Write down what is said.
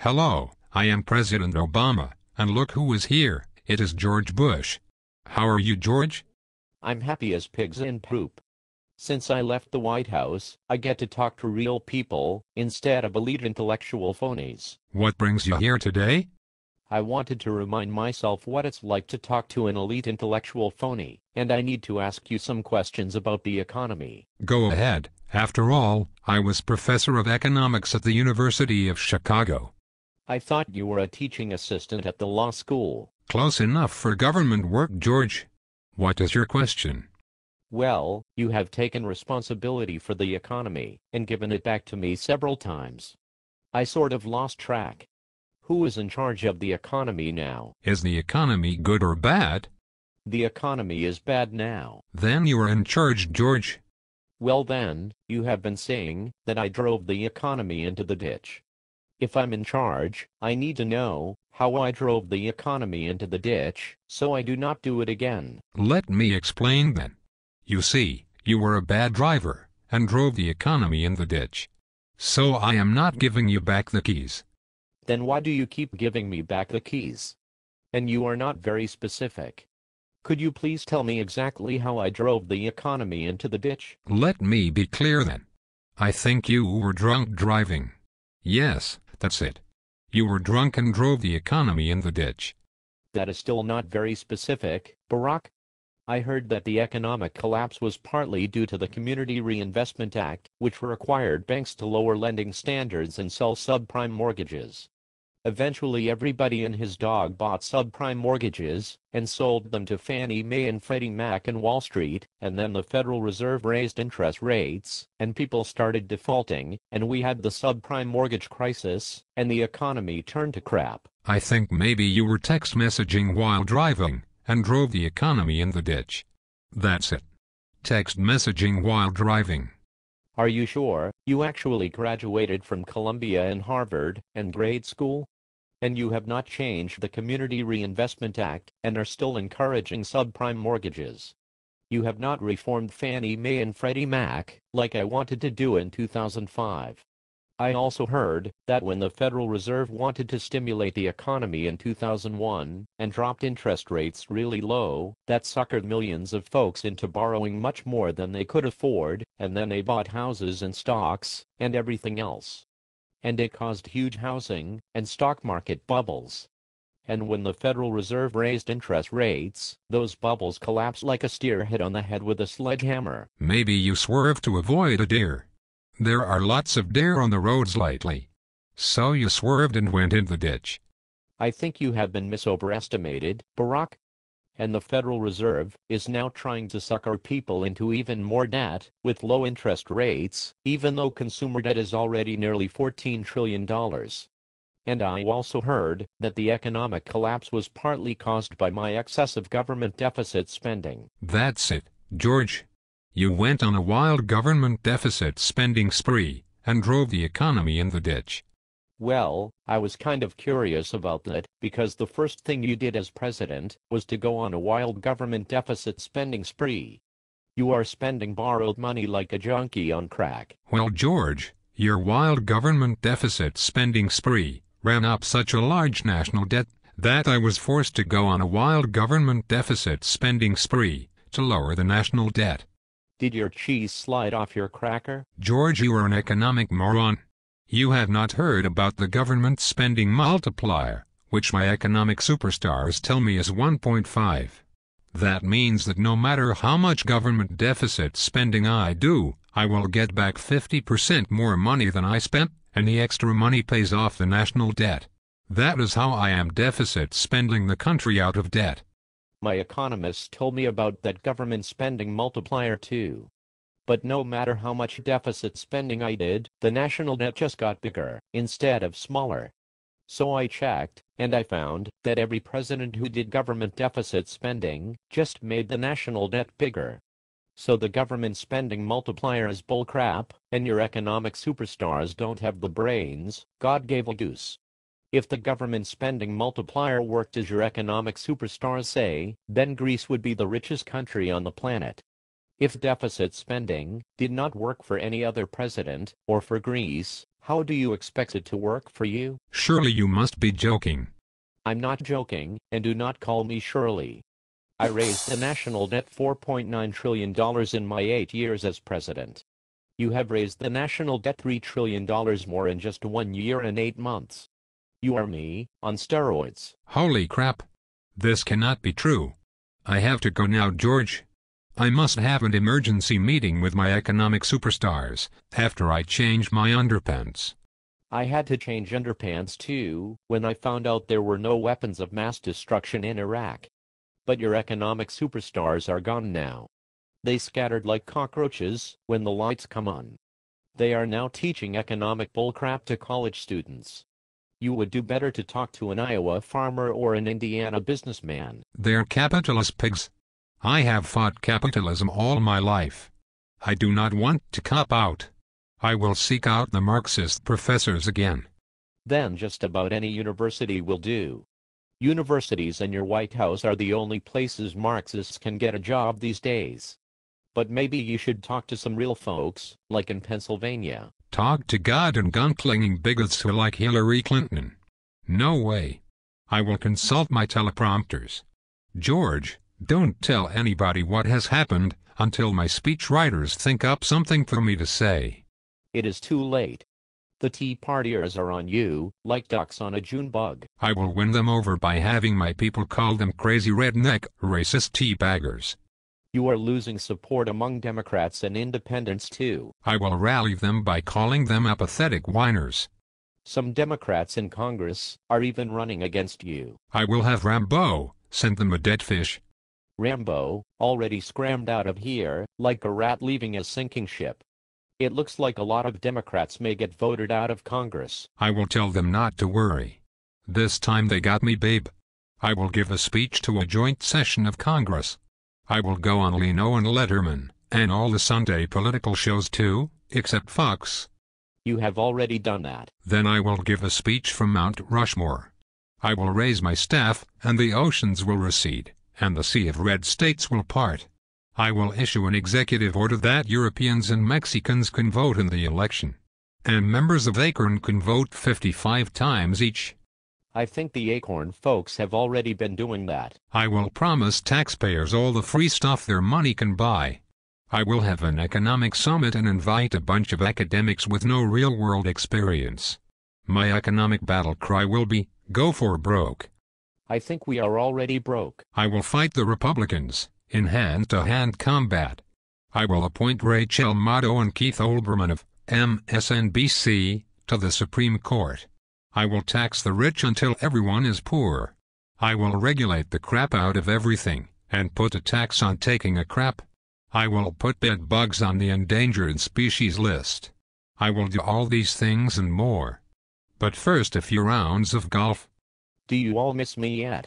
Hello, I am President Obama, and look who is here, it is George Bush. How are you, George? I'm happy as pigs in poop. Since I left the White House, I get to talk to real people, instead of elite intellectual phonies. What brings you here today? I wanted to remind myself what it's like to talk to an elite intellectual phony, and I need to ask you some questions about the economy. Go ahead. After all, I was professor of economics at the University of Chicago. I thought you were a teaching assistant at the law school. Close enough for government work, George. What is your question? Well, you have taken responsibility for the economy and given it back to me several times. I sort of lost track. Who is in charge of the economy now? Is the economy good or bad? The economy is bad now. Then you are in charge, George. Well then, you have been saying that I drove the economy into the ditch. If I'm in charge, I need to know how I drove the economy into the ditch, so I do not do it again. Let me explain then. You see, you were a bad driver, and drove the economy in the ditch. So I am not giving you back the keys. Then why do you keep giving me back the keys? And you are not very specific. Could you please tell me exactly how I drove the economy into the ditch? Let me be clear then. I think you were drunk driving. Yes, that's it. You were drunk and drove the economy in the ditch. That is still not very specific, Barack. I heard that the economic collapse was partly due to the Community Reinvestment Act, which required banks to lower lending standards and sell subprime mortgages. Eventually everybody and his dog bought subprime mortgages and sold them to Fannie Mae and Freddie Mac and Wall Street, and then the Federal Reserve raised interest rates, and people started defaulting, and we had the subprime mortgage crisis, and the economy turned to crap. I think maybe you were text messaging while driving, and drove the economy in the ditch. That's it. Text messaging while driving. Are you sure you actually graduated from Columbia and Harvard and grade school? And you have not changed the Community Reinvestment Act and are still encouraging subprime mortgages. You have not reformed Fannie Mae and Freddie Mac like I wanted to do in 2005. I also heard that when the Federal Reserve wanted to stimulate the economy in 2001 and dropped interest rates really low, that suckered millions of folks into borrowing much more than they could afford, and then they bought houses and stocks and everything else. And it caused huge housing and stock market bubbles. And when the Federal Reserve raised interest rates, those bubbles collapsed like a steer hit on the head with a sledgehammer. Maybe you swerved to avoid a deer. There are lots of deer on the roads lately. So you swerved and went in the ditch. I think you have been misoverestimated, Barack. And the Federal Reserve is now trying to sucker people into even more debt with low interest rates, even though consumer debt is already nearly $14 trillion. And I also heard that the economic collapse was partly caused by my excessive government deficit spending. That's it, George. You went on a wild government deficit spending spree, and drove the economy in the ditch. Well, I was kind of curious about that, because the first thing you did as president was to go on a wild government deficit spending spree. You are spending borrowed money like a junkie on crack. Well, George, your wild government deficit spending spree ran up such a large national debt that I was forced to go on a wild government deficit spending spree to lower the national debt. Did your cheese slide off your cracker? George, you are an economic moron. You have not heard about the government spending multiplier, which my economic superstars tell me is 1.5. That means that no matter how much government deficit spending I do, I will get back 50% more money than I spent, and the extra money pays off the national debt. That is how I am deficit spending the country out of debt. My economist told me about that government spending multiplier too. But no matter how much deficit spending I did, the national debt just got bigger, instead of smaller. So I checked, and I found that every president who did government deficit spending just made the national debt bigger. So the government spending multiplier is bullcrap, and your economic superstars don't have the brains God gave a goose. If the government spending multiplier worked as your economic superstars say, then Greece would be the richest country on the planet. If deficit spending did not work for any other president, or for Greece, How do you expect it to work for you? Surely you must be joking. I'm not joking, and do not call me Shirley. I raised the national debt $4.9 trillion in my 8 years as president. You have raised the national debt $3 trillion more in just 1 year and 8 months. You are me, on steroids. Holy crap. This cannot be true. I have to go now, George. I must have an emergency meeting with my economic superstars after I change my underpants. I had to change underpants too when I found out there were no weapons of mass destruction in Iraq. But your economic superstars are gone now. They scattered like cockroaches when the lights come on. They are now teaching economic bullcrap to college students. You would do better to talk to an Iowa farmer or an Indiana businessman. They're capitalist pigs. I have fought capitalism all my life. I do not want to cop out. I will seek out the Marxist professors again. Then just about any university will do. Universities and your White House are the only places Marxists can get a job these days. But maybe you should talk to some real folks, like in Pennsylvania. Talk to God and gun-clinging bigots who like Hillary Clinton. No way. I will consult my teleprompters. George, don't tell anybody what has happened until my speechwriters think up something for me to say. It is too late. The Tea Partiers are on you, like ducks on a June bug. I will win them over by having my people call them crazy redneck, racist teabaggers. You are losing support among Democrats and independents too. I will rally them by calling them apathetic whiners. Some Democrats in Congress are even running against you. I will have Rambo send them a dead fish. Rambo, already scrammed out of here, like a rat leaving a sinking ship. It looks like a lot of Democrats may get voted out of Congress. I will tell them not to worry. This time they got me, babe. I will give a speech to a joint session of Congress. I will go on Leno and Letterman, and all the Sunday political shows too, except Fox. You have already done that. Then I will give a speech from Mount Rushmore. I will raise my staff, and the oceans will recede, and the sea of red states will part. I will issue an executive order that Europeans and Mexicans can vote in the election. And members of Acorn can vote 55 times each. I think the Acorn folks have already been doing that. I will promise taxpayers all the free stuff their money can buy. I will have an economic summit and invite a bunch of academics with no real-world experience. My economic battle cry will be, go for broke. I think we are already broke. I will fight the Republicans in hand-to-hand combat. I will appoint Rachel Maddow and Keith Olbermann of MSNBC to the Supreme Court. I will tax the rich until everyone is poor. I will regulate the crap out of everything, and put a tax on taking a crap. I will put bed bugs on the endangered species list. I will do all these things and more. But first a few rounds of golf. Do you all miss me yet?